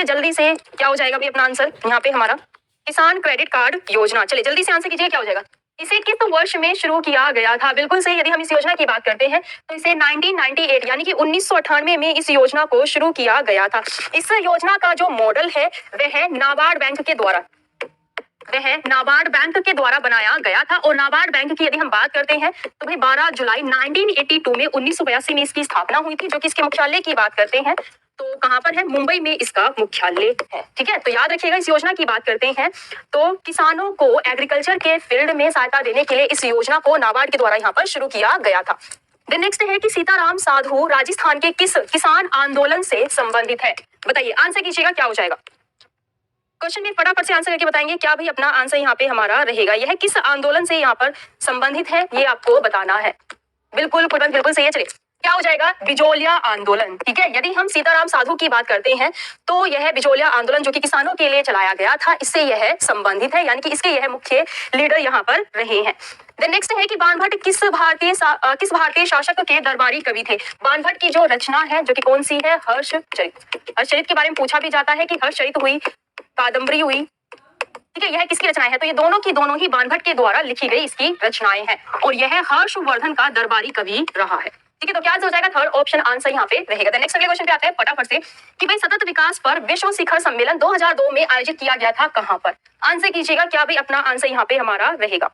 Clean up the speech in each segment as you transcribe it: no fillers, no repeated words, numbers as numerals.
से जल्दी से क्या हो जाएगा भाई अपना आंसर यहाँ पे हमारा किसान क्रेडिट कार्ड योजना। चलिए जल्दी से आंसर कीजिए क्या हो जाएगा। इसे किस वर्ष में शुरू किया गया था? बिल्कुल सही। यदि हम इस योजना की बात करते हैं तो इसे 1998 यानी कि 1998 में इस योजना को शुरू किया गया था। इस योजना का जो मॉडल है वह है नाबार्ड बैंक के द्वारा, वह नाबार्ड बैंक के द्वारा बनाया गया था। और नाबार्ड बैंक की यदि हम बात करते हैं तो भाई 12 जुलाई 1982 में 1982 में इसकी स्थापना हुई थी। जो कि इसके मुख्यालय की बात करते हैं तो कहां पर है? मुंबई में इसका मुख्यालय है। ठीक है, तो याद रखिएगा इस योजना की बात करते हैं तो किसानों को एग्रीकल्चर के फील्ड में सहायता देने के लिए इस योजना को नाबार्ड के द्वारा यहाँ पर शुरू किया गया था। देन नेक्स्ट है कि सीताराम साधु राजस्थान के किस किसान आंदोलन से संबंधित है? बताइए, आंसर कीजिएगा क्या हो जाएगा। क्वेश्चन में फटाफट से आंसर करके बताएंगे क्या भाई अपना आंसर यहाँ पे हमारा रहेगा। यह किस आंदोलन से यहाँ पर संबंधित है ये आपको बताना है। बिल्कुल कुलवंत बिल्कुल सही है। चलिए क्या हो जाएगा? बिजोलिया आंदोलन। ठीक है, यदि हम सीताराम साधु की बात करते हैं तो यह बिजोलिया आंदोलन जो कि किसानों के लिए चलाया गया था इससे यह संबंधित है, यानी कि इसके यह मुख्य लीडर यहाँ पर रहे हैं। देन नेक्स्ट है कि बाणभट्ट किस भारतीय शासक के दरबारी कवि थे? बाणभट्ट की जो रचना है जो कि कौन सी है? हर्षचरित। हर्षचरित के बारे में पूछा भी जाता है कि हर्षचरित हुई, कादम्बरी हुई। ठीक है, यह किसकी रचनाएं हैं? तो ये दोनों की दोनों ही बाणभट्ट के द्वारा लिखी गई इसकी रचनाएं हैं और यह हर्षवर्धन का दरबारी कवि रहा है। ठीक है, तो क्या हो जाएगा? थर्ड ऑप्शन आंसर यहाँ पे रहेगा। नेक्स्ट अगले क्वेश्चन पे आते हैं फटाफट से कि भाई सतत विकास पर विश्व शिखर सम्मेलन 2002 में आयोजित किया गया था कहां पर? आंसर कीजिएगा क्या भाई अपना आंसर यहाँ पे हमारा रहेगा।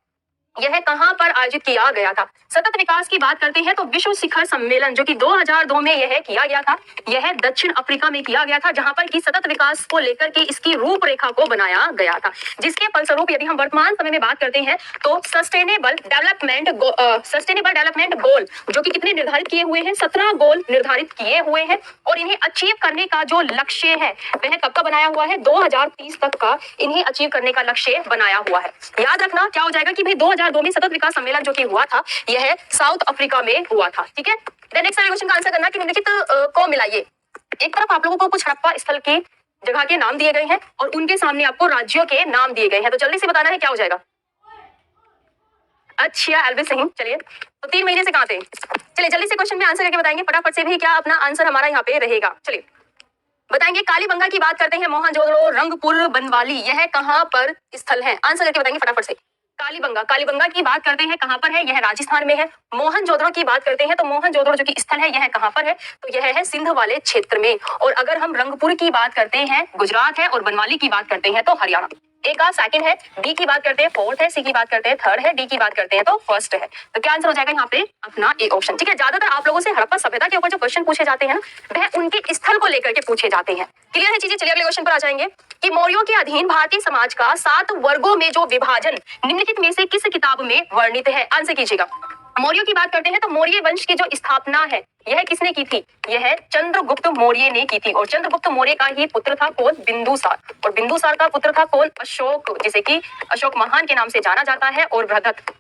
यह कहां पर आयोजित किया गया था? सतत विकास की बात करते हैं तो विश्व शिखर सम्मेलन जो कि 2002 में यह किया गया था, यह दक्षिण अफ्रीका में किया गया था जहां पर कि सतत विकास को लेकर के इसकी रूपरेखा को बनाया गया था। जिसके फलस्वरूप यदि हम वर्तमान समय में बात करते हैं तो सस्टेनेबल डेवलपमेंट गोल जो कि कितने निर्धारित किए हुए हैं? 17 गोल निर्धारित किए हुए हैं और इन्हें अचीव करने का जो लक्ष्य है वह कब का बनाया हुआ है? 2030 तक का इन्हें अचीव करने का लक्ष्य बनाया हुआ है। याद रखना क्या हो जाएगा कि भाई 2002 में सतत विकास सम्मेलन जो कि हुआ था यह साउथ अफ्रीका में हुआ था। ठीक है, नेक्स्ट क्वेश्चन का आंसर करना कि निम्नलिखित को मिलाइए। एक तरफ आप लोगों को कुछ हड़प्पा स्थल की जगह के नाम दिए गए हैं और उनके सामने आपको राज्यों के नाम दिए गए हैं, तो जल्दी से बताना है क्या हो जाएगा। अच्छा एल्विस सिंह, चलिए तो 3 महीने से कहाँ थे? चलिए जल्दी से क्वेश्चन में आंसर करके बताएंगे फटाफट से भी क्या अपना आंसर हमारा यहाँ पे रहेगा। चलिए बताएंगे कालीबंगा की बात करते हैं, मोहनजोदड़ो, रंगपुर, बनवाली, यह कहां पर स्थल है? आंसर करके बताएंगे फटाफट से। कालीबंगा की बात करते हैं कहां पर है? यह राजस्थान में है। मोहनजोदड़ो की बात करते हैं तो मोहनजोदड़ो जो कि स्थल है यह कहां पर है? तो यह है सिंध वाले क्षेत्र में। और अगर हम रंगपुर की बात करते हैं गुजरात है और बनवाली की बात करते हैं तो हरियाणा। ए का सेकंड है, बी की बात करते हैं फोर्थ है, सी की बात करते हैं थर्ड है, डी की बात करते हैं तो फर्स्ट है। तो क्या आंसर हो जाएगा यहाँ पे अपना ए ऑप्शन। ठीक है, ज्यादातर आप लोगों से हड़प्पा सभ्यता के ऊपर जो क्वेश्चन पूछे जाते हैं ना वह उनके स्थल को लेकर के पूछे जाते हैं। क्लियर है चीजें? चलिए अगले क्वेश्चन पर आ जाएंगे कि मौर्यों के अधीन भारतीय समाज का 7 वर्गों में जो विभाजन निम्नलिखित में से किस किताब में वर्णित है? आंसर कीजिएगा। मौर्यों की बात करते हैं तो मौर्य वंश की जो स्थापना है यह किसने की थी? यह चंद्रगुप्त मौर्य ने की थी और चंद्रगुप्त मौर्य का ही पुत्र था कौन? बिंदुसार। और बिंदुसार का पुत्र था कौन? अशोक, जिसे कि अशोक महान के नाम से जाना जाता है। और प्रदत्त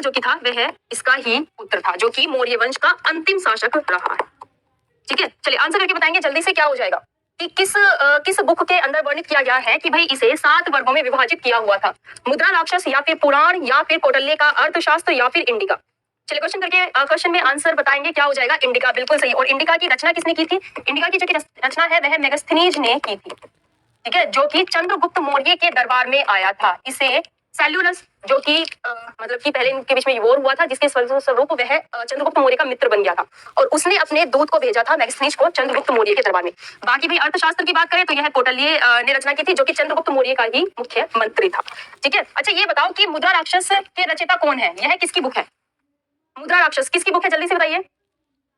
जो कि था वह इसका ही पुत्र था जो कि मौर्य वंश का अंतिम शासक रहा है। ठीक है, चलिए आंसर करके बताएंगे जल्दी से क्या हो जाएगा कि किस बुक के अंदर वर्णित किया गया है कि भाई इसे 7 वर्गों में विभाजित किया हुआ था? मुद्रा राक्षस या फिर पुराण या फिर कौटिल्य का अर्थशास्त्र या फिर इंडिका? चलिए क्वेश्चन में आंसर बताएंगे क्या हो जाएगा। इंडिका, बिल्कुल सही। और इंडिका की रचना किसने की थी? इंडिका की जो की रचना है वह मेगास्थनीज ने की थी। ठीक है, जो कि चंद्रगुप्त मौर्य के दरबार में आया था। इसे सेल्यूलस जो कि मतलब कि पहले इनके बीच में वॉर हुआ था जिसके स्वरूप वह चंद्रगुप्त मौर्य का मित्र बन गया था और उसने अपने दूत को भेजा था मेगास्थनीज को चंद्रगुप्त मौर्य के दरबार में। बाकी भी अर्थशास्त्र की बात करें तो यह कौटिल्य ने रचना की थी जो कि चंद्रगुप्त मौर्य का ही मुख्य मंत्री था। ठीक है, अच्छा ये बताओ कि मुद्रा राक्षस के रचयिता कौन है? यह किसकी बुक है? मुद्रा राक्षस किसकी बुक है? जल्दी से बताइए।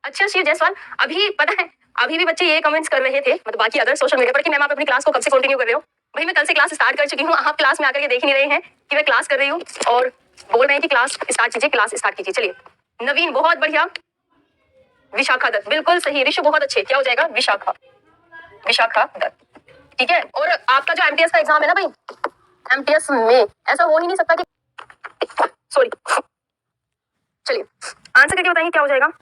अच्छा शिव जायसवाल, अभी पता है अभी भी बच्चे ये कमेंट्स कर रहे थे मतलब बाकी अदर सोशल मीडिया पर कि मैम आप अपनी क्लास को कब से कंटिन्यू कर रहे हो? भाई मैं कल से क्लास स्टार्ट कर चुकी हूँ, आप क्लास में आकर के देख नहीं रहे हैं कि मैं क्लास कर रही हूँ और बोल रहे हैं कि क्लास स्टार्ट कीजिए, क्लास स्टार्ट कीजिए। चलिए नवीन बहुत बढ़िया, विशाखा दत्त बिल्कुल सही, विश्व बहुत अच्छे, क्या हो जाएगा? विशाखा दत्त। ठीक है, और आपका जो एमटीएस का एग्जाम है ना भाई, एमटीएस में ऐसा हो ही नहीं सकता कि सॉरी। चलिए आंसर करके बताइए क्या हो जाएगा।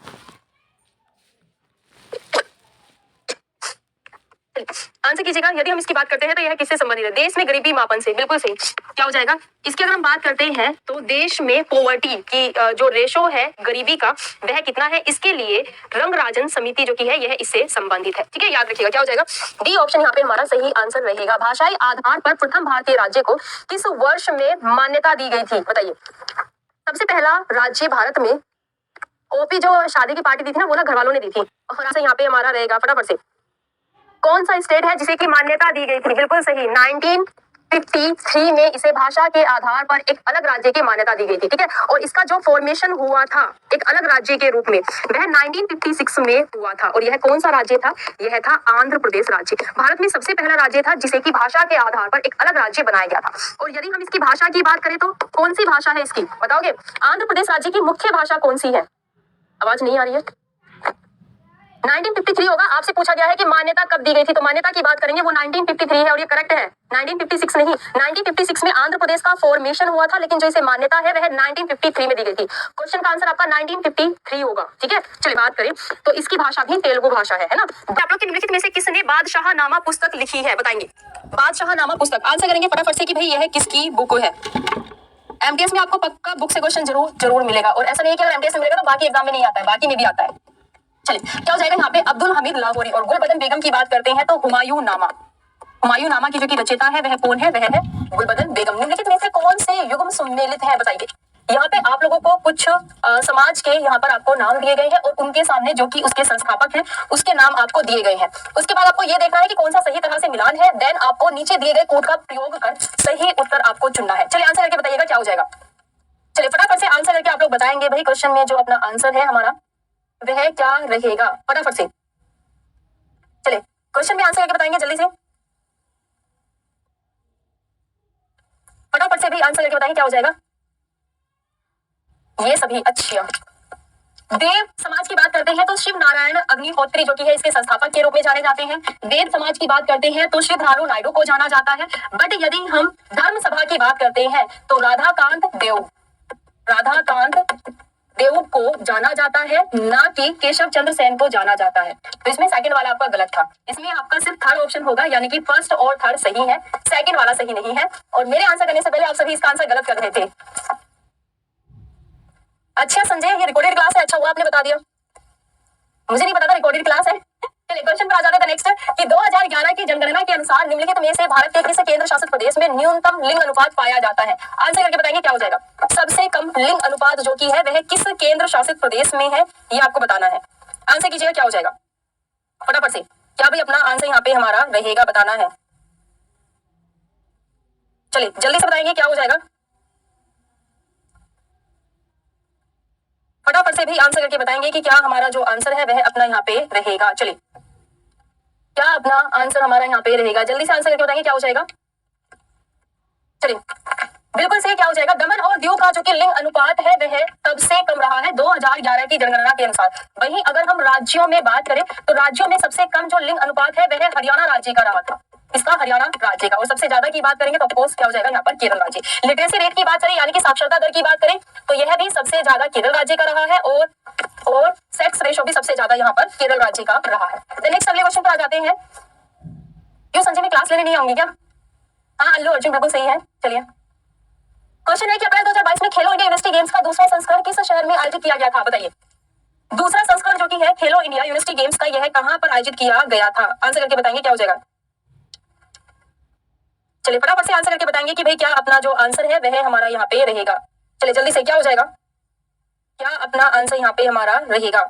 आंसर कीजिएगा। यदि हम इसकी बात करते हैं तो यह किससे संबंधित है? देश में गरीबी मापन से। बिल्कुल सही। क्या हो जाएगा? इसकी अगर हम बात करते हैं तो देश में पॉवर्टी की जो रेशो है गरीबी का वह कितना है, इसके लिए रंगराजन समिति जो की है यह इससे संबंधित है। ठीक है, याद रखिएगा। क्या हो जाएगा? डी ऑप्शन यहाँ पे हमारा सही आंसर रहेगा। भाषाई आधार पर प्रथम भारतीय राज्य को किस वर्ष में मान्यता दी गई थी? बताइए। सबसे पहला राज्य भारत में ओपी जो शादी की पार्टी दी थी ना, वो ना घर वालों ने दी थी। और यहाँ पे हमारा रहेगा फटाफट से, कौन सा स्टेट है जिसे की मान्यता दी गई थी? बिल्कुल सही, 1953 में इसे भाषा के आधार पर एक अलग राज्य की मान्यता दी गई थी। ठीक है, और इसका जो फॉर्मेशन हुआ था एक अलग राज्य के रूप में वह 1956 में हुआ था। और यह कौन सा राज्य था? यह था आंध्र प्रदेश राज्य। भारत में सबसे पहला राज्य था जिसे की भाषा के आधार पर एक अलग राज्य बनाया गया था। और यदि हम इसकी भाषा की बात करें तो कौन सी भाषा है इसकी, बताओगे? आंध्र प्रदेश राज्य की मुख्य भाषा कौन सी है? आवाज नहीं आ रही है। 1953 होगा। आपसे पूछा गया है कि मान्यता कब दी गई थी, तो मान्यता की बात करेंगे वो 1953 है और ये करेक्ट है। 1956 नहीं, 1956 में आंध्र प्रदेश का फॉर्मेशन हुआ था, लेकिन जो इसे मान्यता है वह 1953 में दी गई थी। क्वेश्चन का आंसर आपका 1953 होगा। ठीक है, चलिए बात करें तो इसकी भाषा भी तेलुगु भाषा है ना। आप लोग के निम्नलिखित में से किसने बादशाहनामा पुस्तक लिखी है? बताएंगे। बादशाहनामा पुस्तक आंसर करेंगे फटाफट से कि भाई यह किसकी बुक है। एमटीएस में आपको पक्का बुक से क्वेश्चन जरूर मिलेगा, और ऐसा नहीं है कि अगर एमटीएस में मिलेगा तो बाकी एग्जाम में नहीं आता है, बाकी में भी आता है। चलिए, क्या हो जाएगा यहाँ पे? अब्दुल हमीद लाहौरी और गुलबदन बेगम की बात करते हैं तो हुमायूं नामा की जो की रचयिता है वह कौन है? वह है गुलबदन बेगम। निम्नलिखित में से कौन से युग्म सम्मिलित है? बताइए। यहाँ पे आप लोगों को कुछ समाज के यहाँ पर आपको नाम दिए गए हैं और उनके सामने जो कि उसके संस्थापक हैं उसके नाम आपको दिए गए हैं। उसके बाद आपको ये देखना है कि कौन सा सही तरह से मिलान है, देन आपको नीचे दिए गए कोड का प्रयोग कर सही उत्तर आपको चुनना है। चलिए आंसर करके बताइएगा क्या हो जाएगा। चलिए फटाफट से आंसर करके आप लोग बताएंगे भाई क्वेश्चन में जो अपना आंसर है हमारा वह क्या रहेगा, फटाफट से। चलिए क्वेश्चन में आंसर करके बताएंगे जल्दी से, फटाफट से भी आंसर करके बताएंगे क्या हो जाएगा। ये सभी अच्छा। देव समाज की बात करते हैं तो शिव नारायण अग्निहोत्री जो कि है इसके संस्थापक के रूप में जाने जाते हैं। वेद समाज की बात करते हैं तो श्रीधरानु नायडू को जाना जाता है। बट यदि हम धर्म सभा की बात करते हैं तो राधाकांत देव को जाना जाता है, ना कि केशव चंद्र सेन को जाना जाता है। तो इसमें सेकंड वाला आपका गलत था, इसमें आपका सिर्फ थर्ड ऑप्शन होगा, यानी कि फर्स्ट और थर्ड सही है, सेकंड वाला सही नहीं है। और मेरे आंसर करने से पहले आप सभी इसका आंसर गलत कर रहे थे। अच्छा संजय, ये रिकॉर्डेड क्लास है, अच्छा हुआ आपने बता दिया, मुझे नहीं पता था रिकॉर्डेड क्लास है। चलिए क्वेश्चन पर आ जाते हैं नेक्स्ट कि 2011 की जनगणना के अनुसार निम्नलिखित में से भारत के किस केंद्र शासित प्रदेश में न्यूनतम लिंग अनुपात पाया जाता है? आंसर करके बताएंगे क्या हो जाएगा। सबसे कम लिंग अनुपात जो की है वह किस केंद्र शासित प्रदेश में है, ये आपको बताना है। आंसर कीजिएगा क्या हो जाएगा फटाफट से। क्या भाई अपना आंसर यहाँ पे हमारा रहेगा, बताना है। चलिए जल्दी से बताएंगे क्या हो जाएगा, फटाफट से भी आंसर करके बताएंगे कि क्या हमारा जो आंसर है वह अपना यहाँ पे रहेगा। चलिए क्या अपना आंसर हमारा यहाँ पे रहेगा, जल्दी से आंसर करके बताएंगे क्या हो जाएगा। चलिए बिल्कुल सही, क्या हो जाएगा। दमन और दीव का जो कि लिंग अनुपात है वह सबसे कम रहा है 2011 की जनगणना के अनुसार। वहीं अगर हम राज्यों में बात करें तो राज्यों में सबसे कम जो लिंग अनुपात है वह हरियाणा राज्य का रहा था, इसका हरियाणा राज्य का। और सबसे ज्यादा की बात करेंगे तो ऑफकोर्स क्या हो जाएगा यहाँ पर केरल राज्य। लिटरेसी रेट की बात करें यानी कि साक्षरता दर की बात करें तो यह भी सबसे ज्यादा केरल राज्य का रहा है, और सेक्स रेशो भी सबसे ज्यादा यहाँ पर केरल राज्य का रहा है। नेक्स्ट अगले क्वेश्चन पर आ जाते हैं। क्यों संजय में क्लास लेने नहीं आऊंगी क्या? हाँ अल्लू अर्जुन बिल्कुल सही है। चलिए क्वेश्चन है कि अप्रैल 2022 में खेलो इंडिया यूनिवर्सिटी गेम्स का दूसरा संस्करण किस शहर में आयोजित किया गया था? बताइए दूसरा संस्करण जो कि है खेलो इंडिया यूनिवर्सिटी गेम्स का यह कहां पर आयोजित किया गया था? आंसर करके बताएंगे क्या हो जाएगा। चलिए फटाफट से आंसर करके बताएंगे कि भाई क्या अपना जो आंसर है वह हमारा यहाँ पे रहेगा। चलिए जल्दी से क्या हो जाएगा, क्या अपना आंसर यहाँ पे हमारा रहेगा।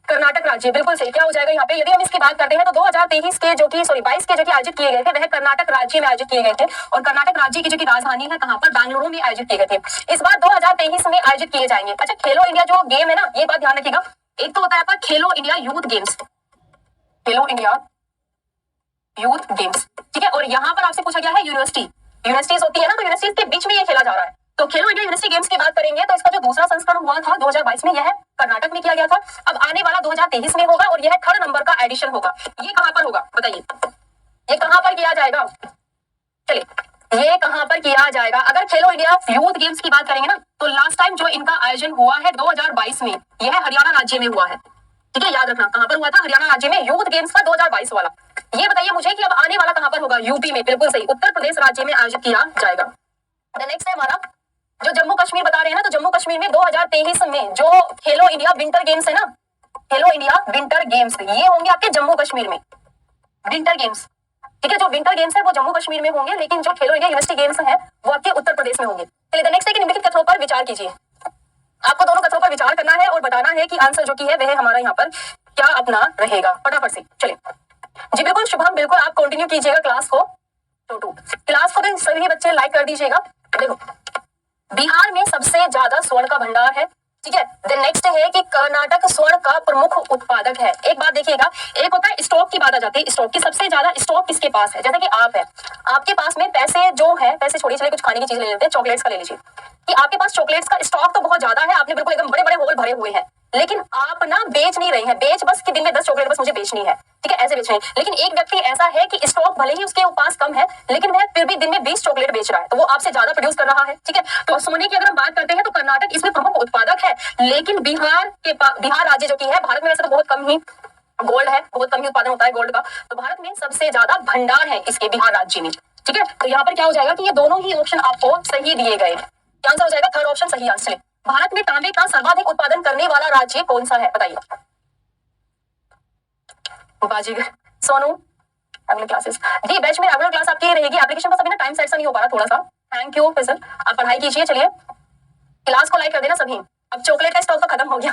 कर्नाटक राज्य बिल्कुल सही, क्या हो जाएगा यहाँ पे। यदि हम इसकी बात करते हैं तो 2023 के जो कि 22 के जो कि आयोजित किए गए थे वह कर्नाटक राज्य में आयोजित किए गए थे, और कर्नाटक राज्य की जो कि राजधानी है कहाँ पर, बेंगलुरु में आयोजित किए गए थे। इस बार 2023 में आयोजित किए जाएंगे। अच्छा खेलो इंडिया जो गेम है ना, ये बात ध्यान रखिएगा, एक तो होता है आपका खेलो इंडिया यूथ गेम्स, खेलो इंडिया यूथ गेम्स, ठीक है। और यहाँ पर आपसे पूछा गया है यूनिवर्सिटीज होती है ना, तो यूनिवर्सिटीज के बीच में ये खेला जा रहा है। तो खेलो इंडिया यूनिवर्सिटी गेम्स की बात करेंगे तो इसका जो दूसरा संस्करण हुआ था 2022 में, यह कर्नाटक में किया गया था। अब आने वाला 2023 में होगा और यह थर्ड नंबर का एडिशन होगा। ये कहां पर होगा बताइए, ये कहां पर किया जाएगा। चलिए ये कहां पर किया जाएगा। अगर खेलो इंडिया यूथ गेम्स की बात करेंगे ना तो लास्ट टाइम जो इनका आयोजन हुआ है 2022 में, यह हरियाणा राज्य में हुआ है। ठीक है, याद रखना कहां पर हुआ था, हरियाणा राज्य में, यूथ गेम्स का 2022 वाला। ये बताइए मुझे कि अब आने वाला कहां पर होगा, यूपी में, बिल्कुल सही, उत्तर प्रदेश राज्य में आयोजित किया जाएगा। नेक्स्ट है हमारा जो जम्मू कश्मीर बता रहे हैं ना, तो जम्मू कश्मीर में 2023 में जो खेलो इंडिया विंटर गेम्स है ना, खेलो इंडिया विंटर गेम्स, ये होंगे आपके जम्मू कश्मीर में, विंटर गेम्स। ठीक है, जो विंटर गेम्स है वो जम्मू कश्मीर में होंगे, लेकिन जो खेलो इंडिया यूनिवर्सिटी गेम्स है वो आपके उत्तर प्रदेश में होंगे। चलिए नेक्स्ट है कि निम्नलिखित कथनों पर विचार कीजिए। आपको दोनों कथनों पर विचार करना है और बताना है कि आंसर जो की है वह हमारा यहाँ पर क्या अपना रहेगा, फटाफट से। चलिए जी बिल्कुल शुभम, बिल्कुल आप कंटिन्यू कीजिएगा क्लास को, क्लास को भी सभी बच्चे लाइक कर दीजिएगा। देखो बिहार में सबसे ज्यादा स्वर्ण का भंडार है, ठीक है। देन नेक्स्ट है कि कर्नाटक स्वर्ण का प्रमुख उत्पादक है। एक बात देखिएगा, एक होता है स्टॉक की बात आ जाती है, स्टॉक की सबसे ज्यादा स्टॉक किसके पास है, जैसे कि आप है, आपके पास में पैसे जो है, पैसे छोड़िए, चलिए कुछ खाने की चीज ले लेते हैं, चॉकलेट्स का ले लीजिए, कि आपके पास चॉकलेट्स का स्टॉक तो बहुत ज्यादा है, आपने बिल्कुल एकदम बड़े बड़े होल भरे हुए हैं, लेकिन आप ना बेच नहीं रहे हैं, बेच बस कि दिन में 10 चॉकलेट बस मुझे बेचनी है, ठीक है, ऐसे बेच रहे हैं। लेकिन एक व्यक्ति ऐसा है कि स्टॉक भले ही उसके पास कम है, लेकिन वह फिर भी दिन में 20 चॉकलेट बेच रहा है, तो वो आपसे ज्यादा प्रोड्यूस कर रहा है, ठीक है। तो सोने की अगर हम बात करते हैं तो कर्नाटक इसमें प्रमुख उत्पादक है, लेकिन बिहार राज्य जो की है, भारत में वैसे तो बहुत कम ही गोल्ड है, बहुत कम ही उत्पादन होता है गोल्ड का, तो भारत में सबसे ज्यादा भंडार है इसके बिहार राज्य में, ठीक है। तो यहाँ पर क्या हो जाएगा कि ये दोनों ही ऑप्शन आपको सही दिए गए, क्या आंसर हो जाएगा, थर्ड ऑप्शन सही आंसर। भारत में तांबे का सर्वाधिक उत्पादन करने वाला राज्य कौन सा है, बताइए। बाजीगर सोनू, अगले क्लासेस जी, बैच में रेगुलर क्लास आपकी रहेगी, एप्लीकेशन पर सभी ना टाइम सेट सा नहीं हो पा रहा थोड़ा सा, थैंक यू फिजल, आप पढ़ाई कीजिए। चलिए क्लास को लाइक कर देना सभी। अब चॉकलेट का स्टॉक तो खत्म हो गया,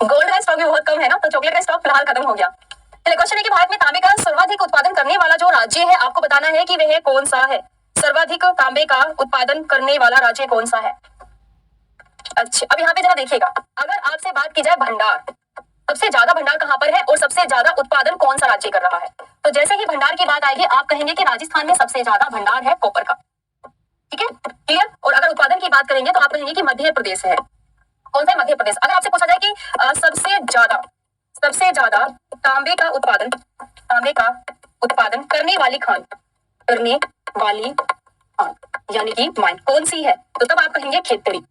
गोल्ड का स्टॉक भी बहुत कम है ना, तो चॉकलेट का स्टॉक फिलहाल खत्म हो गया। चलिए क्वेश्चन है कि भारत में तांबे का सर्वाधिक उत्पादन करने वाला जो राज्य है, आपको बताना है कि वह कौन सा है, सर्वाधिक तांबे का उत्पादन करने वाला राज्य कौन सा है। अच्छा अब यहाँ पे जरा देखिएगा, अगर आपसे बात की जाए भंडार, सबसे ज्यादा भंडार कहां पर है और सबसे ज्यादा उत्पादन कौन सा राज्य कर रहा है, तो जैसे ही भंडार की बात आएगी आप कहेंगे कि राजस्थान में सबसे ज्यादा भंडार है कॉपर का, ठीक है, क्लियर। और अगर उत्पादन की बात करेंगे तो आप कहेंगे कि मध्य प्रदेश है, कौन सा है, मध्य प्रदेश। अगर आपसे पूछा जाए कि सबसे ज्यादा तांबे का उत्पादन करने वाली खान यानी कि माइन कौन सी है, तो तब आप कहेंगे खेतड़ी।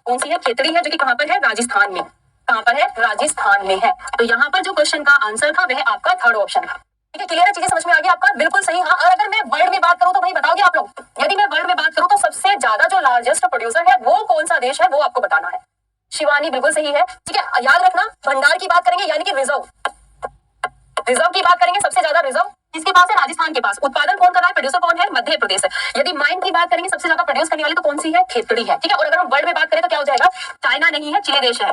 कौन सी है, खेतड़ी है, जो कि कहां पर है, राजस्थान में, कहां पर है, राजस्थान में है। तो यहाँ पर जो क्वेश्चन का आंसर था वह आपका थर्ड ऑप्शन था, ठीक है, क्लियर है, चीजें समझ में आ गई आपका, बिल्कुल सही। हाँ, और अगर मैं वर्ल्ड में बात करूं तो भाई बताओगे आप लोग, यदि मैं वर्ल्ड में बात करूं तो सबसे ज्यादा जो लार्जेस्ट प्रोड्यूसर है वो कौन सा देश है, वो आपको बताना है। शिवानी बिल्कुल सही है, ठीक है, याद रखना भंडार की बात करेंगे यानी कि रिजर्व की बात करेंगे, सबसे ज्यादा रिजर्व किसके पास है, राजस्थान के पास। उत्पादन कौन कर रहा है, प्रोड्यूसर कौन है, मध्य प्रदेश है। यदि माइन की बात करेंगे सबसे ज्यादा प्रोड्यूस करने वाली तो कौन सी है, खेतड़ी है, ठीक है। और अगर हम वर्ल्ड में बात करें तो क्या हो जाएगा, चाइना नहीं है, चिली देश है,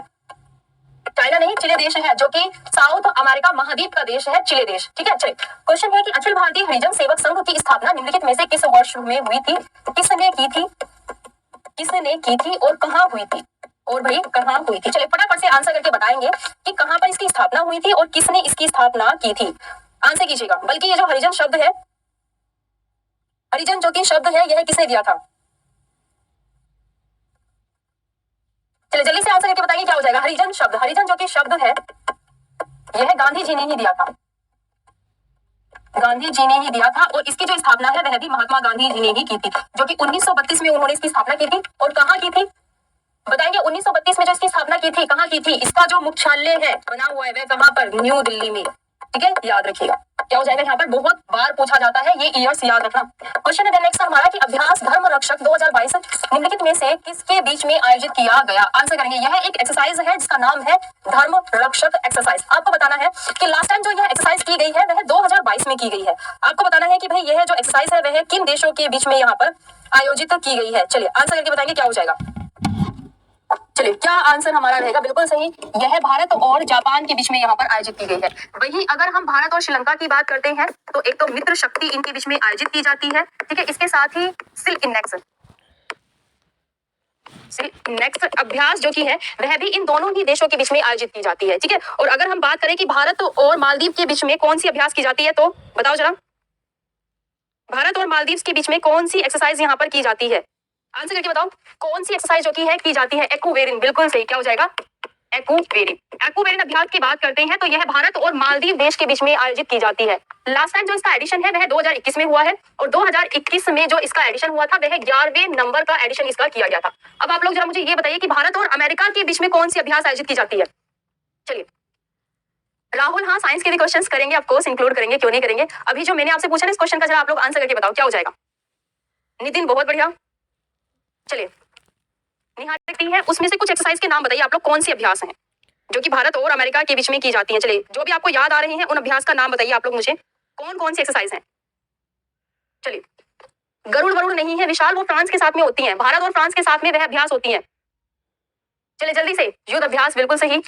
चाइना नहीं चिली देश है, जो कि साउथ अमेरिका महाद्वीप का देश है, चिली देश, ठीक है। चलिए क्वेश्चन है कि अखिल भारतीय हरिजन सेवक संघ की स्थापना निम्नलिखित में से किस वर्ष में हुई थी, किसने की थी और कहाँ हुई थी, और भाई कहाँ हुई थी। चलिए फटाफट से आंसर करके बताएंगे कि कहां पर इसकी स्थापना हुई थी और किसने इसकी स्थापना की थी, आंसर कीजिएगा। बल्कि ये जो हरिजन शब्द है, हरिजन जो कि शब्द है यह किसने दिया था, चलिए जल्दी से आंसर करके बताइए क्या हो जाएगा। हरिजन जो कि शब्द है यह गांधी जी ने ही दिया था, गांधी जी ने ही दिया था, और इसकी जो स्थापना है वह भी महात्मा गांधी जी ने ही की थी, जो कि 1932 में उन्होंने इसकी स्थापना की थी। और कहाँ की थी बताएंगे, 1932 में जो इसकी स्थापना की थी, कहाँ की थी, इसका जो मुख्यालय है बना हुआ है वह कहाँ पर, न्यू दिल्ली में, ठीक है, याद रखिएगा। क्या हो जाएगा, यहाँ पर बहुत बार पूछा जाता है, ये ईयर्स याद रखना। क्वेश्चन है नेक्स्ट हमारा कि अभ्यास धर्म रक्षक 2022 निम्नलिखित में से किसके बीच में आयोजित किया गया, आंसर करेंगे। यह एक एक्सरसाइज है जिसका नाम है धर्म रक्षक एक्सरसाइज। आपको बताना है कि लास्ट टाइम जो यह एक्सरसाइज की गई है वह 2022 में की गई है। आपको बताना है कि भाई यह जो एक्सरसाइज है वह किन देशों के बीच में यहाँ पर आयोजित की गई है। चलिए आंसर करके बताएंगे क्या हो जाएगा। चलिए क्या आंसर हमारा रहेगा, बिल्कुल सही, यह भारत और जापान के बीच में यहाँ पर आयोजित की गई है। वहीं अगर हम भारत और श्रीलंका की बात करते हैं तो एक तो मित्र शक्ति इनके बीच में आयोजित की जाती है, ठीक है। इसके साथ ही सिल्क नेक्स्ट अभ्यास जो की है वह भी इन दोनों ही देशों के बीच में आयोजित की जाती है, ठीक है। और अगर हम बात करें कि भारत और मालदीव के बीच में कौन सी अभ्यास की जाती है, तो बताओ जरा, भारत और मालदीव के बीच में कौन सी एक्सरसाइज यहाँ पर की जाती है, आंसर करके बताओ कौन सी एक्सरसाइज जो की जाती है, एक्वेरिन, बिल्कुल सही, क्या हो जाएगा, एक्वेरिन अभ्यास की बात करते हैं तो यह भारत और मालदीव देश के बीच में आयोजित की जाती है। लास्ट टाइम जो इसका एडिशन है वह 2021 में हुआ है, और 2021 में जो इसका एडिशन हुआ था वह 11वें नंबर का एडिशन इसका किया गया था। अब आप लोग जरा मुझे ये बताइए कि भारत और अमेरिका के बीच में कौन सी अभ्यास आयोजित की जाती है। चलिए राहुल, हाँ साइंस के भी क्वेश्चंस करेंगे, ऑफ कोर्स इंक्लूड करेंगे, क्यों नहीं करेंगे। अभी जो मैंने आपसे पूछा ना इस क्वेश्चन का जरा आप लोग आंसर करके बताओ क्या हो जाएगा। नितिन बहुत बढ़िया, चलिए निहारिती है, उसमें से कुछ एक्सरसाइज के नाम बताइए आप लोग, कौन सी अभ्यास हैं जो कि भारत और अमेरिका के बीच में की जाती है। चलिए जो भी आपको याद आ रही हैं उन अभ्यास का नाम बताइए आप लोग मुझे, कौन कौन सी एक्सरसाइज है। चलिए गरुड़ वरुड़ नहीं है विशाल, वो फ्रांस के साथ में होती है, भारत और फ्रांस के साथ में वह अभ्यास होती है। चलिए जल्दी से, युद्ध अभ्यास बिल्कुल सही,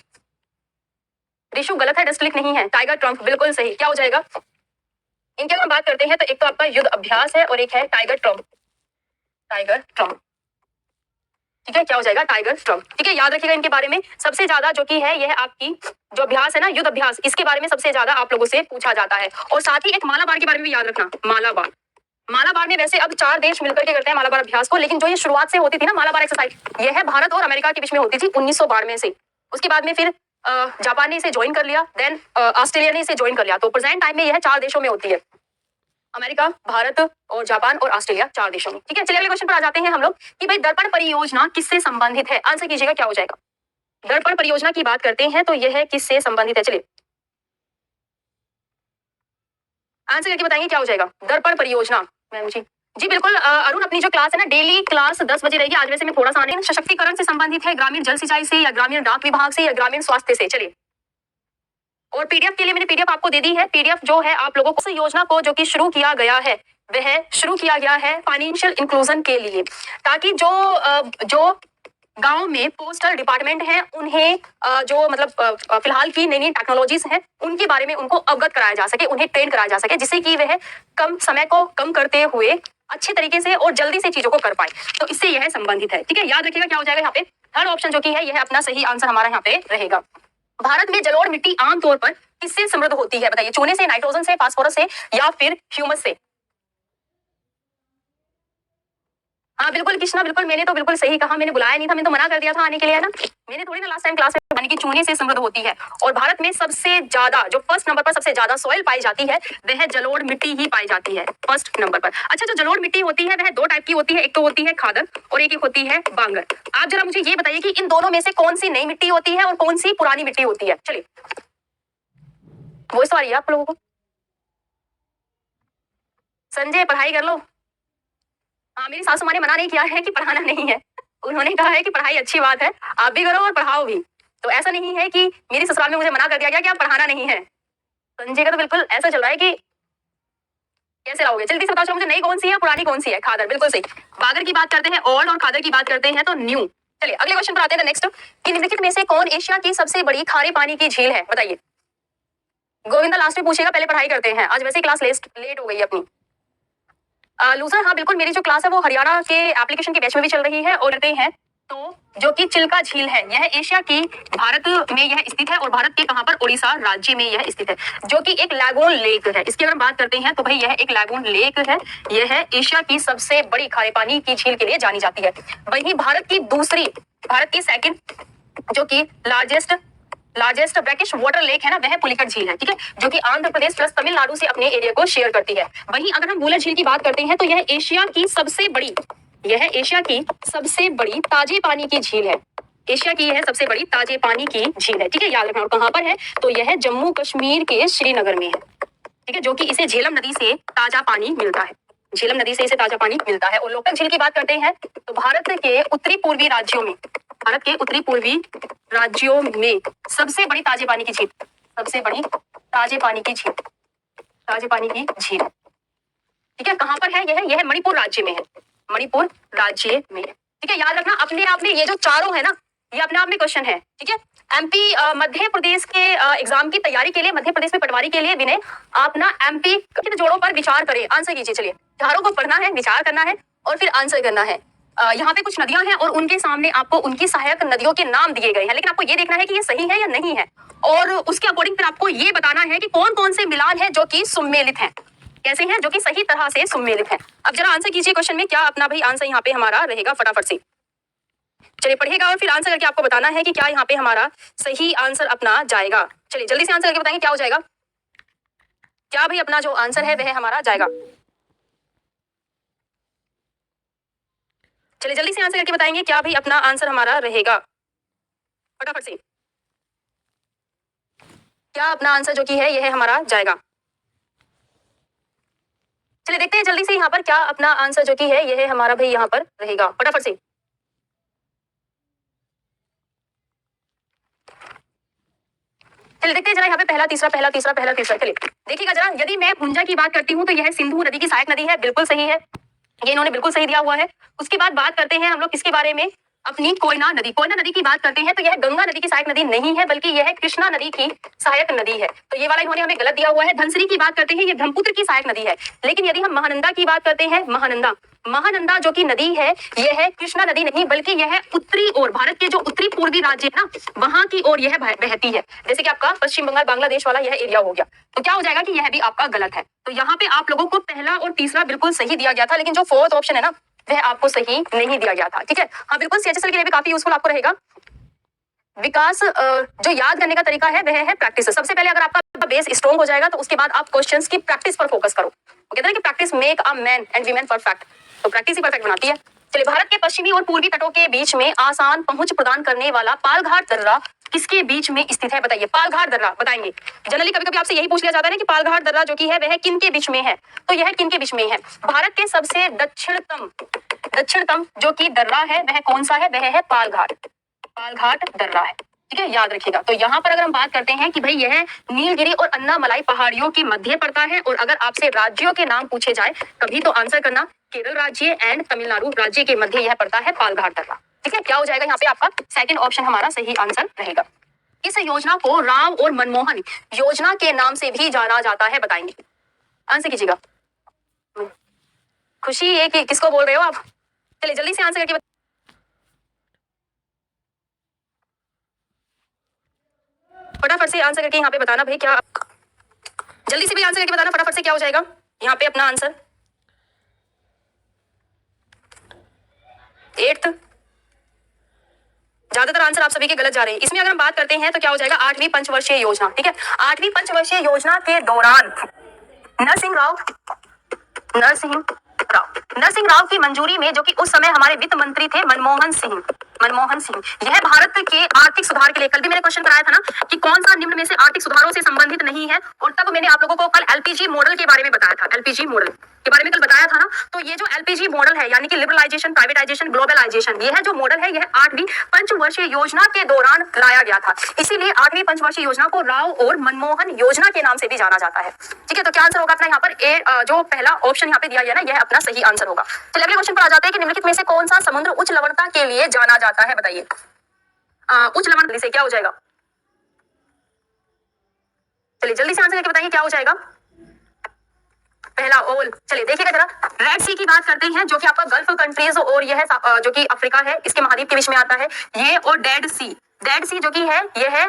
ऋषु गलत है, डिस्ट्रिक्ट नहीं है, टाइगर ट्रम्प बिल्कुल सही, क्या हो जाएगा। इनकी अगर हम बात करते हैं तो एक तो आपका युद्ध अभ्यास है और एक है टाइगर ट्रम्प, टाइगर ट्रम्प, ठीक है क्या हो जाएगा टाइगर ट्रम्प। ठीक है याद रखिएगा इनके बारे में सबसे ज्यादा जो कि है यह आपकी जो अभ्यास है ना युद्ध अभ्यास, इसके बारे में सबसे ज्यादा आप लोगों से पूछा जाता है। और साथ ही एक मालाबार के बारे में भी याद रखना, मालाबार, मालाबार में वैसे अब 4 देश मिलकर के करते हैं मालाबार अभ्यास को, लेकिन जो ये शुरुआत से होती थी ना मालाबार एक्सरसाइज, यह है भारत और अमेरिका के बीच में होती थी 1992 से। उसके बाद में फिर जापान ने इसे ज्वाइन कर लिया, देन ऑस्ट्रेलिया ने इसे ज्वाइन कर लिया, तो प्रेजेंट टाइम में यह 4 देशों में होती है, अमेरिका, भारत और जापान और ऑस्ट्रेलिया, 4 देशों में। ठीक है चलिए अगले क्वेश्चन पर आ जाते हैं हम लोग कि भाई दर्पण परियोजना किससे संबंधित है, आंसर कीजिएगा क्या हो जाएगा। दर्पण परियोजना की बात करते हैं तो यह किससे संबंधित है, चलिए आंसर करके बताएंगे क्या हो जाएगा। दर्पण परियोजना मैम जी बिल्कुल अरुण, अपनी जो क्लास है ना डेली क्लास 10 बजे रहेगी, आज वैसे मैं थोड़ा सा आने सशक्तिकरण से संबंधित है, ग्रामीण जल सिंचाई से या ग्रामीण डाक विभाग से या ग्रामीण स्वास्थ्य से। चलिए और पीडीएफ के लिए मैंने पीडीएफ आपको दे दी है, पीडीएफ जो है आप लोगों को योजना को जो कि शुरू किया गया है वह शुरू किया गया है फाइनेंशियल इंक्लूजन के लिए, ताकि जो गांव में पोस्टल डिपार्टमेंट है उन्हें जो मतलब फिलहाल की नई नई टेक्नोलॉजीज हैं उनके बारे में उनको अवगत कराया जा सके, उन्हें ट्रेन कराया जा सके, जिससे कि वह कम समय को कम करते हुए अच्छे तरीके से और जल्दी से चीजों को कर पाए, तो इससे यह संबंधित है। ठीक है याद रखिएगा क्या हो जाएगा यहाँ पे, थर्ड ऑप्शन जो कि है यह अपना सही आंसर हमारा यहाँ पे रहेगा। भारत में जलोढ़ मिट्टी आमतौर पर किससे समृद्ध होती है बताइए, चूने से, नाइट्रोजन से, फास्फोरस से या फिर ह्यूमस से। हाँ बिल्कुल कृष्णा बिल्कुल, मैंने तो बिल्कुल सही कहा, मैंने बुलाया नहीं था, मैंने तो मना कर दिया था आने के लिए, है ना। मैंने थोड़ी ना लास्ट टाइम क्लास में यानी कि चूने से समृद्ध होती है, और भारत में सबसे ज्यादा जो फर्स्ट नंबर पर सबसे ज्यादा सॉइल पाई जाती है वह जलोढ़ मिट्टी ही पाई जाती है फर्स्ट नंबर पर। अच्छा जो जलोढ़ मिट्टी होती है वह 2 टाइप की होती है, एक तो होती है खादर और एक होती है बांगर। आप जरा मुझे ये बताइए कि इन दोनों में से कौन सी नई मिट्टी होती है और कौन सी पुरानी मिट्टी होती है। चलिए वो तो आ रही है आप लोगों को, संजय पढ़ाई कर लो। हाँ मेरी सासू माँ ने मना नहीं किया है कि पढ़ाना नहीं है, उन्होंने कहा है कि पढ़ाई अच्छी बात है, आप भी करो और पढ़ाओ भी, तो ऐसा नहीं है कि मेरी ससुराल में मुझे मना कर दिया गया कि आप पढ़ाना नहीं है। संजय का तो बिल्कुल ऐसा चल रहा है कि कैसे लाओगे, जल्दी से बताओ चलो मुझे नई कौन सी है पुरानी कौन सी है। खादर बिल्कुल सही, बागर की बात करते हैं ओल्ड और खादर की बात करते हैं तो न्यू। चलिए अगले क्वेश्चन पर आते हैं नेक्स्ट, कि निम्नलिखित में से कौन एशिया की सबसे बड़ी खारे पानी की झील है बताइए। गोविंदा लास्ट में पूछेगा, पहले पढ़ाई करते हैं, आज वैसे ही क्लास लेट हो गई है अपनी। लूजर हाँ बिल्कुल, मेरी जो क्लास है वो हरियाणा के एप्लीकेशन के बैच में भी चल रही है, और कहते हैं तो जो कि चिल्का झील है यह एशिया की भारत में यह स्थित है, और भारत के कहां पर, उड़ीसा राज्य में यह स्थित है, जो कि एक लैगून लेक है। इसकी अगर बात करते हैं तो भाई यह एक लैगून लेक है, यह एशिया की सबसे बड़ी खारे पानी की झील के लिए जानी जाती है। वहीं भारत की सेकंड जो कि लार्जेस्ट ब्रैकिश वाटर लेक है ना वह पुलिकट झील है। ठीक है जो कि आंध्र प्रदेश प्लस तमिलनाडु से अपने एरिया को शेयर करती है। वहीं अगर हम वुलर झील की बात करते हैं तो यह एशिया की सबसे बड़ी ताजे पानी की झील है, एशिया की यह सबसे बड़ी ताजे पानी की झील है। ठीक है याद रखना, और कहां पर है तो यह जम्मू कश्मीर के श्रीनगर में है। ठीक है जो कि इसे झेलम नदी से ताजा पानी मिलता है, झेलम नदी से इसे ताजा पानी मिलता है। और लोकटक झील की बात करते हैं तो भारत के उत्तरी पूर्वी राज्यों में सबसे बड़ी ताजे पानी की झील, सबसे बड़ी ताजे पानी की झील ठीक है कहां पर है यह मणिपुर राज्य में है, मणिपुर राज्य में है। ठीक है याद रखना, अपने आप में ये जो चारों है ना ये अपने आप में क्वेश्चन है। ठीक है एमपी मध्य प्रदेश के एग्जाम की तैयारी के लिए, मध्य प्रदेश में पटवारी के लिए विनय आप ना एमपी के जोड़ों पर विचार करें, आंसर कीजिए। चलिए चारों को पढ़ना है, विचार करना है और फिर आंसर करना है। यहाँ पे कुछ नदियां हैं और उनके सामने आपको उनकी सहायक नदियों के नाम दिए गए हैं, लेकिन आपको ये देखना है कि ये सही है या नहीं है, और उसके अकॉर्डिंग फिर आपको ये बताना है कि कौन कौन से मिलान है जो कि सुमेलित हैं, कैसे हैं जो कि सही तरह से सुमेलित हैं। अब जरा आंसर कीजिए क्वेश्चन में, क्या अपना भाई आंसर यहाँ पे हमारा रहेगा फटाफट से। चलिए पढ़िएगा और फिर आंसर करके आपको बताना है कि क्या यहाँ पे हमारा सही आंसर अपना जाएगा। चलिए जल्दी से आंसर करके बताएंगे क्या हो जाएगा, क्या भाई अपना जो आंसर है वह हमारा जाएगा। चलिए जल्दी से आंसर करके बताएंगे क्या भाई अपना आंसर हमारा रहेगा फटाफट से। क्या अपना आंसर जो कि है यह हमारा जाएगा। चलिए देखते हैं जल्दी से यहाँ पर क्या अपना आंसर जो कि है यह हमारा भाई यहाँ पर रहेगा, फटाफट से। चलिए देखते हैं जरा यहाँ पे पहला तीसरा पहला तीसरा पहला तीसरा। चलिए देखिएगा जरा, यदि मैं भुंजा की बात करती हूँ तो यह सिंधु नदी की सहायक नदी है, बिल्कुल सही है, ये इन्होंने बिल्कुल सही दिया हुआ है। उसके बाद बात करते हैं हम लोग किसके बारे में, अपनी कोयना नदी। कोयना नदी की बात करते हैं तो यह गंगा नदी की सहायक नदी नहीं है, बल्कि यह कृष्णा नदी की सहायक नदी है, तो ये वाला इन्होंने हमें गलत दिया हुआ है। धनसिरी की बात करते हैं, ये ब्रह्मपुत्र की सहायक नदी है। लेकिन यदि हम महानंदा की बात करते हैं, महानंदा महानंदा जो कि नदी है यह है कृष्णा नदी नहीं, बल्कि यह उत्तरी ओर, भारत के जो उत्तरी पूर्वी राज्य है ना वहां की ओर यह बहती है, जैसे कि आपका पश्चिम बंगाल बांग्लादेश वाला यह एरिया हो गया। तो क्या हो जाएगा कि यह भी आपका गलत है। तो यहाँ पे आप लोगों को पहला और तीसरा बिल्कुल सही दिया गया था, लेकिन जो फोर्थ ऑप्शन है ना वह आपको सही नहीं दिया गया था। ठीक है, हाँ बिल्कुल, सीएचएसएल के लिए भी काफी यूजफुल आपको रहेगा। विकास जो याद करने का तरीका है वह है प्रैक्टिस। सबसे पहले अगर आपका बेस स्ट्रॉन्ग हो जाएगा तो उसके बाद आप क्वेश्चंस की प्रैक्टिस पर फोकस करो। कहते हैं कि practice make a man and women perfect, तो प्रैक्टिस ही परफेक्ट बनाती है। चलिए, भारत के पश्चिमी और पूर्वी तटों के बीच में आसान पहुंच प्रदान करने वाला पालघाट दर्रा किसके बीच में स्थित है, बताइए। पालघाट दर्रा बताएंगे। जनरली कभी कभी आपसे यही पूछ लिया जाता है ना कि पालघाट दर्रा जो कि है वह किन के बीच में है, तो यह किन के बीच में है। भारत के सबसे दक्षिणतम जो कि दर्रा है वह कौन सा है, वह है पालघाट दर्रा है। ठीक है, याद रखिएगा। तो यहाँ पर अगर हम बात करते हैं कि भाई यह नीलगिरी और अन्नामलाई पहाड़ियों के मध्य पड़ता है, और अगर आपसे राज्यों के नाम पूछे जाए कभी तो आंसर करना केरल राज्य एंड तमिलनाडु राज्य के मध्य यह पड़ता है पालघाट दर्रा। ठीक है, क्या हो जाएगा यहाँ पे आपका सेकंड ऑप्शन हमारा सही आंसर रहेगा। इस योजना को राम और मनमोहन योजना के नाम से भी जाना जाता है, बताएंगे। आंसर कीजिएगा। खुशी ये कि किसको बोल रहे हो आप, चलिए जल्दी से आंसर करके फटाफट से आंसर करके यहाँ पे बताना भाई क्या, जल्दी से भी आंसर करके बताना फटाफट से क्या हो जाएगा यहाँ पे अपना आंसर। 8th, ज्यादातर आंसर आप सभी के गलत जा रहे हैं। इसमें अगर हम बात करते हैं तो क्या हो जाएगा 8वीं पंचवर्षीय योजना। ठीक है, 8वीं पंचवर्षीय योजना के दौरान नरसिंह राव की मंजूरी में, जो कि उस समय हमारे वित्त मंत्री थे मनमोहन सिंह, यह भारत के आर्थिक सुधार के लिए, कल भी मैंने क्वेश्चन कराया था ना कि कौन सा निम्न में से आर्थिक सुधारों से संबंधित नहीं है, और तब मैंने आप लोगों को कल एलपीजी मॉडल के बारे में बताया था, एलपीजी मॉडल के बारे में कल बताया था ना। तो ये जो एलपीजी मॉडल है यानी कि लिबरलाइजेशन, प्राइवेटाइजेशन, ग्लोबलाइजेशन, यह जो मॉडल है यह 8वीं पंचवर्षीय योजना के दौरान लाया गया था, इसीलिए 8वीं पंचवर्षीय योजना को राव और मनमोहन योजना के नाम से भी जाना जाता है। ठीक है, तो क्या आंसर होगा अपना यहाँ पर ए, जो पहला ऑप्शन यहाँ पे दिया गया ना यह अपना सही आंसर होगा। चलिए अगले क्वेश्चन पर आ जाते हैं कि निम्नलिखित में से कौन सा समुद्र उच्च लवणता के लिए जाना जाता है, बताइए। उच्च लवण से क्या हो जाएगा, चलिए जल्दी से आंसर करके बताइए क्या हो जाएगा। पहला ओल। चलिए देखिएगा जरा, रेड सी की बात करते हैं जो कि आपका गल्फ कंट्रीज और यह जो कि अफ्रीका है इसके महाद्वीप के बीच में आता है ये, और डेड सी जो कि है यह है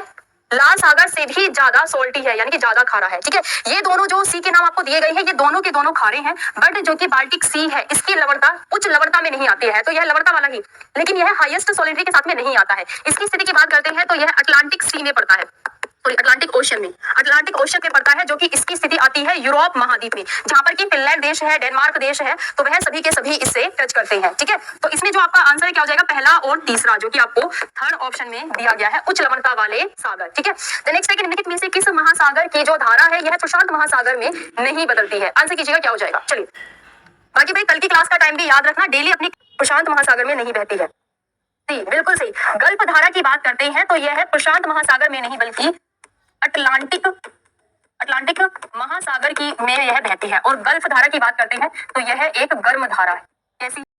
लाल सागर से भी ज्यादा सोल्टी है, यानी कि ज्यादा खारा है। ठीक है, ये दोनों जो सी के नाम आपको दिए गए हैं ये दोनों के दोनों खारे हैं, बट जो कि बाल्टिक सी है इसकी लवणता उच्च लवणता में नहीं आती है, तो यह लवणता वाला ही, लेकिन यह हाईएस्ट सॉलिडिटी के साथ में नहीं आता है। इसकी स्थिति की बात करते हैं तो यह अटलांटिक सी में पड़ता है, अटलांटिक ओशन में पड़ता है, जो कि इसकी स्थिति आती है यूरोप महाद्वीप में, जहां पर कि फिनलैंड देश है, डेनमार्क देश है, तो वह सभी के सभी इससे टच करते हैं। ठीक है, तो इसमें जो आपका आंसर क्या हो जाएगा, पहला और तीसरा, जो कि आपको थर्ड ऑप्शन में दिया गया है, उच्च लवणता वाले सागर। ठीक है, नेक्स्ट है कि निम्नलिखित में से किस महासागर की जो धारा है यह प्रशांत महासागर में नहीं बदलती है, आंसर कीजिएगा क्या हो जाएगा। चलिए बाकी भाई कल की क्लास का टाइम भी याद रखना, डेली अपनी प्रशांत महासागर में नहीं बहती है। बिल्कुल सही, गल्फ धारा की बात करते हैं तो यह है प्रशांत महासागर में नहीं बल्कि अटलांटिक महासागर की में यह बहती है, और गल्फ धारा की बात करते हैं तो यह एक गर्म धारा है।